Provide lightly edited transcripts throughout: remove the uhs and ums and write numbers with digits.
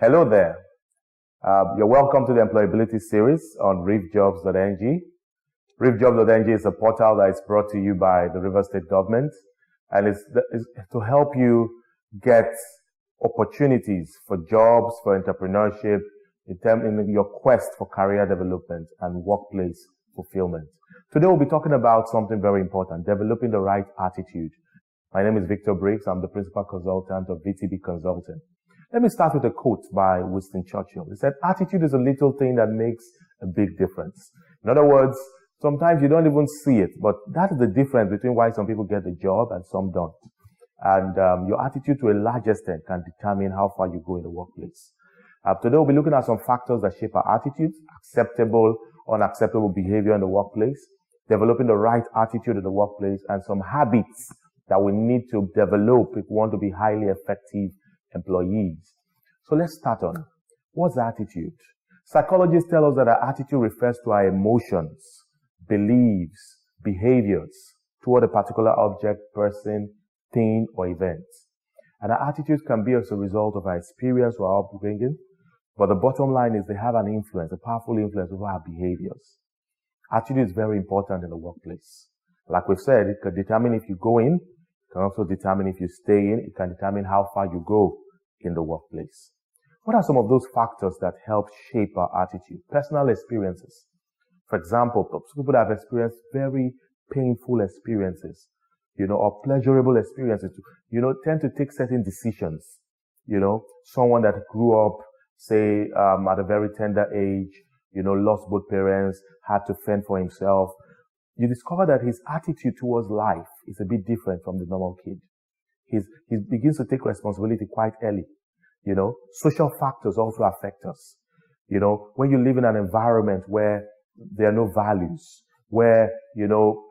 Hello there. You're welcome to the employability series on reefjobs.ng. Reefjobs.ng is a portal that is brought to you by the Rivers State Government, and it's to help you get opportunities for jobs, for entrepreneurship, in your quest for career development and workplace fulfillment. Today we'll be talking about something very important, developing the right attitude. My name is Victor Briggs. I'm the principal consultant of VTB Consulting. Let me start with a quote by Winston Churchill. He said, "Attitude is a little thing that makes a big difference." In other words, sometimes you don't even see it, but that is the difference between why some people get the job and some don't. And your attitude to a large extent can determine how far you go in the workplace. Today we'll be looking at some factors that shape our attitudes, acceptable, unacceptable behavior in the workplace, developing the right attitude in the workplace, and some habits that we need to develop if we want to be highly effective employees. So let's start on what's attitude. Psychologists tell us that our attitude refers to our emotions, beliefs, behaviors toward a particular object, person, thing, or event. And our attitudes can be as a result of our experience or our upbringing, but the bottom line is they have an influence, a powerful influence over our behaviors. Attitude is very important in the workplace. Like we've said, it can determine if you go in, it can also determine if you stay in, it can determine how far you go in the workplace. What are some of those factors that help shape our attitude? Personal experiences. For example, people that have experienced very painful experiences, or pleasurable experiences, tend to take certain decisions. Someone that grew up, say, at a very tender age, lost both parents, had to fend for himself. You discover that his attitude towards life is a bit different from the normal kid. He begins to take responsibility quite early. Social factors also affect us. When you live in an environment where there are no values, where,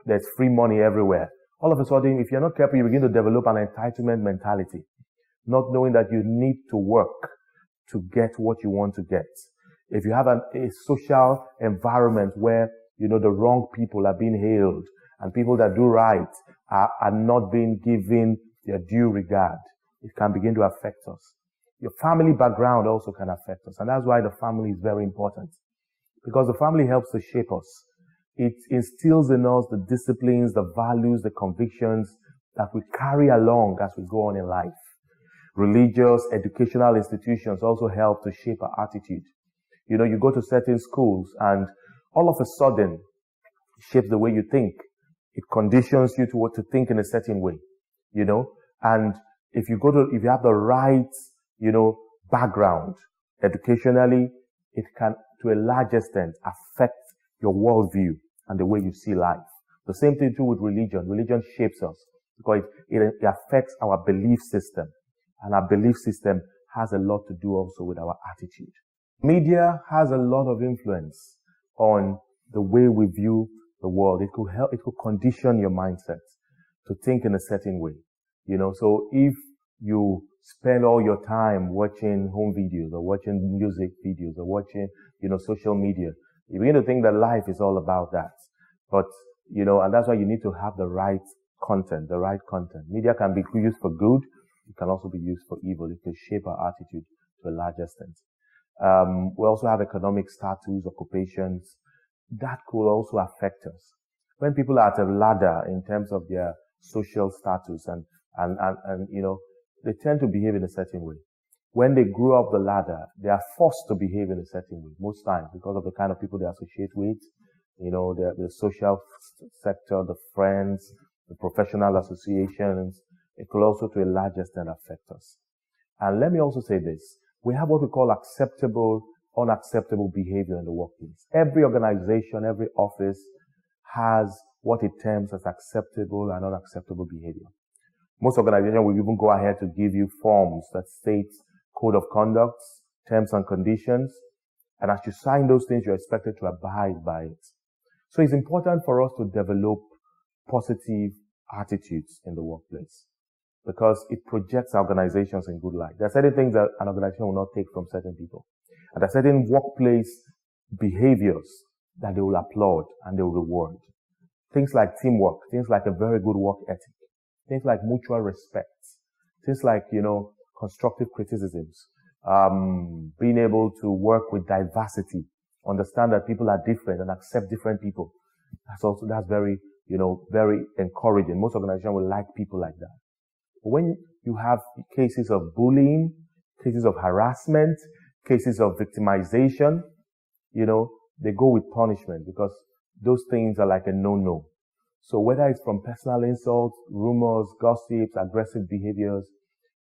there's free money everywhere, all of a sudden, if you're not careful, you begin to develop an entitlement mentality, not knowing that you need to work to get what you want to get. If you have a social environment where, the wrong people are being hailed and people that do right are not being given their due regard, it can begin to affect us. Your family background also can affect us. And that's why the family is very important, because the family helps to shape us. It instills in us the disciplines, the values, the convictions that we carry along as we go on in life. Religious, educational institutions also help to shape our attitude. You go to certain schools and all of a sudden it shapes the way you think. It conditions you to think in a certain way, and if you have the right, background educationally, it can to a large extent affect your worldview and the way you see life. The same thing too with religion. Religion shapes us because it affects our belief system, and our belief system has a lot to do also with our attitude. Media has a lot of influence on the way we view the world. It could condition your mindset to think in a certain way. So if you spend all your time watching home videos or watching music videos or watching, social media, you begin to think that life is all about that. But, and that's why you need to have the right content. Media can be used for good. It can also be used for evil. It can shape our attitude to a large extent. We also have economic status, occupations. That could also affect us. When people are at a ladder in terms of their social status and they tend to behave in a certain way. When they grew up the ladder, they are forced to behave in a certain way most times because of the kind of people they associate with, the social sector, the friends, the professional associations. It could also to a large extent affect us. And let me also say this. We have what we call acceptable, unacceptable behavior in the workplace. Every organization, every office has what it terms as acceptable and unacceptable behavior. Most organizations will even go ahead to give you forms that state code of conduct, terms and conditions, and as you sign those things, you're expected to abide by it. So it's important for us to develop positive attitudes in the workplace because it projects organizations in good light. There are certain things that an organization will not take from certain people. And there are certain workplace behaviors that they will applaud and they will reward. Things like teamwork, things like a very good work ethic, things like mutual respect, things like, constructive criticisms, being able to work with diversity, understand that people are different and accept different people. That's very, very encouraging. Most organizations will like people like that. But when you have cases of bullying, cases of harassment, cases of victimization, they go with punishment because those things are like a no-no. So whether it's from personal insults, rumors, gossips, aggressive behaviors,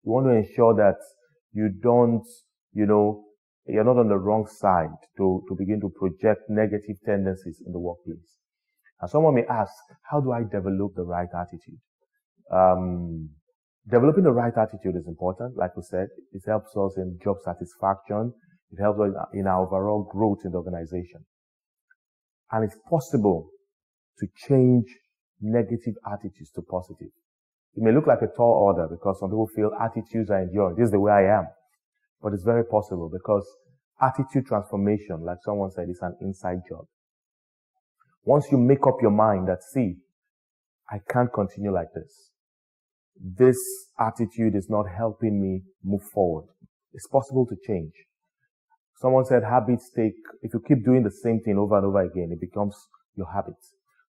you want to ensure that you don't, you're not on the wrong side to begin to project negative tendencies in the workplace. And someone may ask, how do I develop the right attitude? Developing the right attitude is important. Like we said, it helps us in job satisfaction. It helps us in our overall growth in the organization. And it's possible to change negative attitudes to positive. It may look like a tall order because some people feel attitudes are enduring. This is the way I am. But it's very possible because attitude transformation, like someone said, is an inside job. Once you make up your mind that, see, I can't continue like this. This attitude is not helping me move forward. It's possible to change. Someone said habits if you keep doing the same thing over and over again, it becomes your habit.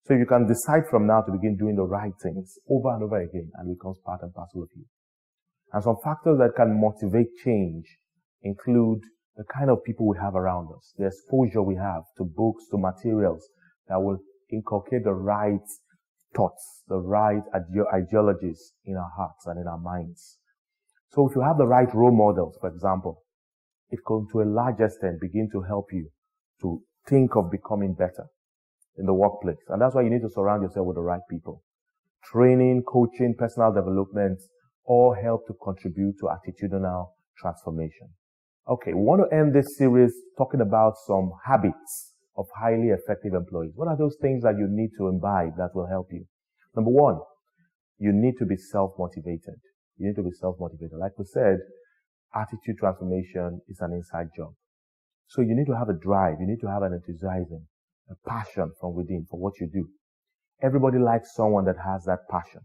So you can decide from now to begin doing the right things over and over again, and it becomes part and parcel of you. And some factors that can motivate change include the kind of people we have around us, the exposure we have to books, to materials that will inculcate the right thoughts, the right ideologies in our hearts and in our minds. So if you have the right role models, for example, it can to a large extent begin to help you to think of becoming better in the workplace. And that's why you need to surround yourself with the right people. Training, coaching, personal development all help to contribute to attitudinal transformation. Okay, we want to end this series talking about some habits of highly effective employees. What are those things that you need to imbibe that will help you? Number one, you need to be self-motivated. You need to be self-motivated. Like we said, attitude transformation is an inside job. So you need to have a drive. You need to have an enthusiasm, a passion from within for what you do. Everybody likes someone that has that passion.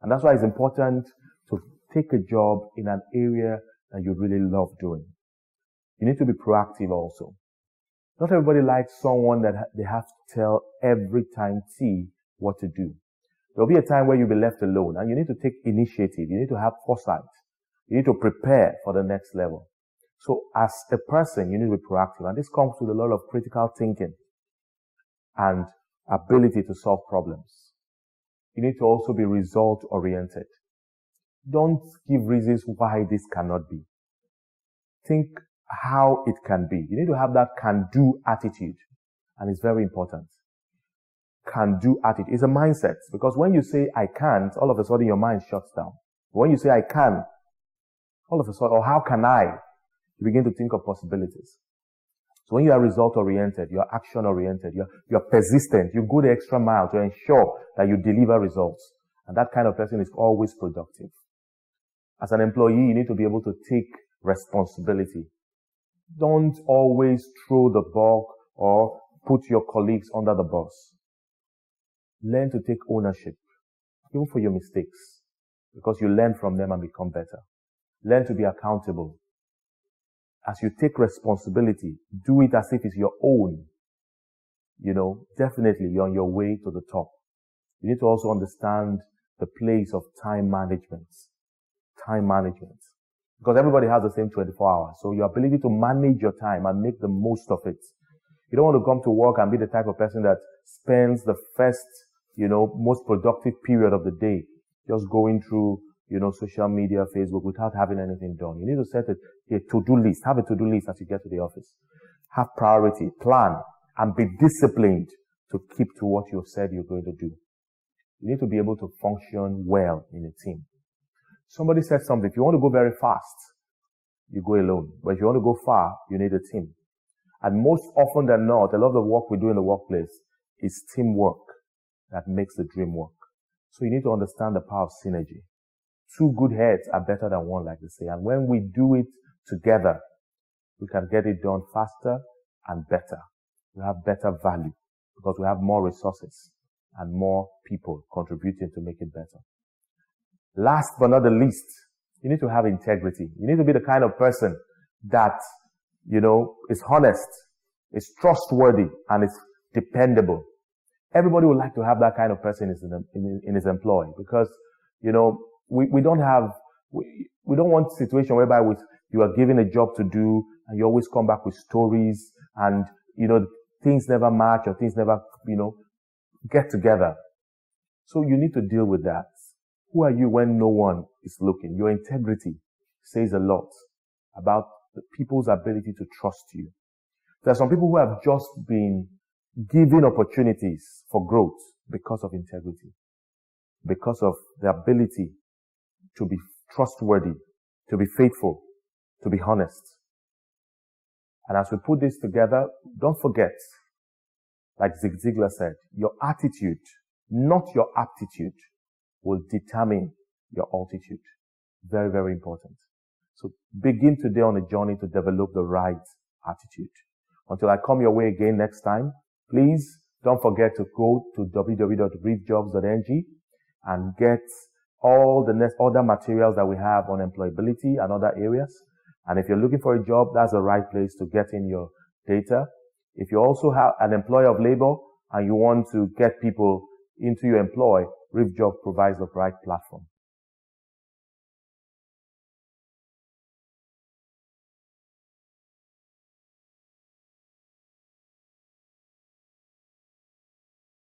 And that's why it's important to take a job in an area that you really love doing. You need to be proactive also. Not everybody likes someone that they have to tell every time what to do. There'll be a time where you'll be left alone and you need to take initiative. You need to have foresight. You need to prepare for the next level. So as a person, you need to be proactive. And this comes with a lot of critical thinking and ability to solve problems. You need to also be result-oriented. Don't give reasons why this cannot be. Think how it can be. You need to have that can-do attitude. And it's very important. Can-do attitude is a mindset. Because when you say, I can't, all of a sudden your mind shuts down. But when you say, I can, all of a sudden, or how can I, you begin to think of possibilities. So when you are result-oriented, you're action-oriented, you're persistent, you go the extra mile to ensure that you deliver results. And that kind of person is always productive. As an employee, you need to be able to take responsibility. Don't always throw the ball or put your colleagues under the bus. Learn to take ownership, even for your mistakes, because you learn from them and become better. Learn to be accountable. As you take responsibility, do it as if it's your own. Definitely you're on your way to the top. You need to also understand the place of time management. Time management. Because everybody has the same 24 hours. So your ability to manage your time and make the most of it. You don't want to come to work and be the type of person that spends the first, most productive period of the day just going through, social media, Facebook without having anything done. You need to set a to-do list. Have a to-do list as you get to the office. Have priority, plan, and be disciplined to keep to what you've said you're going to do. You need to be able to function well in a team. Somebody said something. If you want to go very fast, you go alone. But if you want to go far, you need a team. And most often than not, a lot of the work we do in the workplace is teamwork that makes the dream work. So you need to understand the power of synergy. Two good heads are better than one, like they say. And when we do it together, we can get it done faster and better. We have better value because we have more resources and more people contributing to make it better. Last but not the least, you need to have integrity. You need to be the kind of person that, is honest, is trustworthy, and is dependable. Everybody would like to have that kind of person in his employ, because, we don't want a situation whereby you are given a job to do and you always come back with stories and, things never match or things never, get together. So you need to deal with that. Who are you when no one is looking? Your integrity says a lot about the people's ability to trust you. There are some people who have just been given opportunities for growth because of integrity, because of the ability to be trustworthy, to be faithful, to be honest. And as we put this together, don't forget, like Zig Ziglar said, your attitude, not your aptitude, will determine your altitude. Very, very important. So begin today on a journey to develop the right attitude. Until I come your way again next time, please don't forget to go to www.reefjobs.ng and get all the other materials that we have on employability and other areas. And if you're looking for a job, that's the right place to get in your data. If you also have an employer of labor and you want to get people into your employ, ReefJobs provides the right platform.